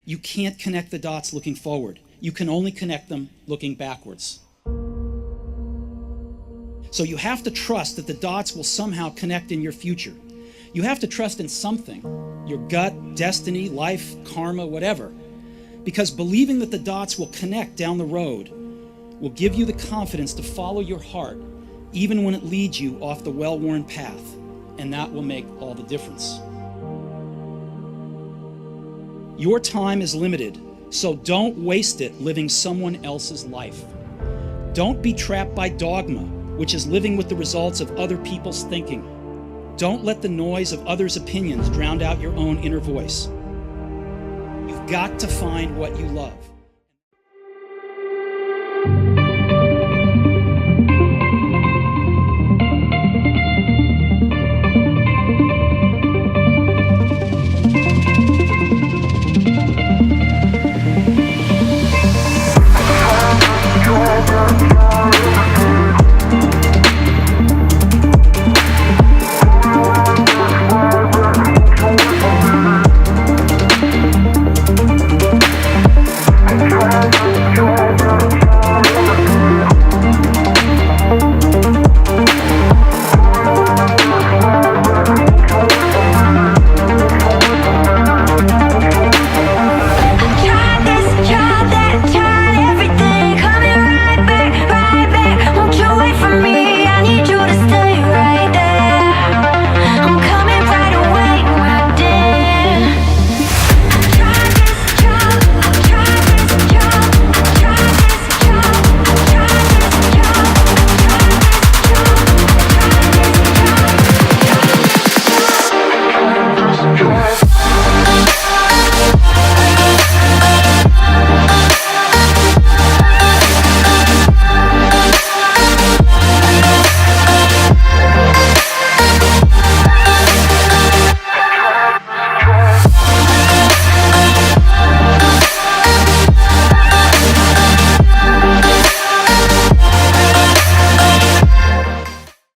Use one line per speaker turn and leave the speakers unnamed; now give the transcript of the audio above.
You can't connect the dots looking forward. You can only connect them looking backwards. So you have to trust that the dots will somehow connect in your future. You have to trust in something, your gut, destiny, life, karma, whatever. Because believing that the dots will connect down the road will give you the confidence to follow your heart, even when it leads you off the well-worn path, and that will make all the difference. Your time is limited, so don't waste it living someone else's life. Don't be trapped by dogma, which is living with the results of other people's thinking. Don't let the noise of others' opinions drown out your own inner voice. You've got to find what you love.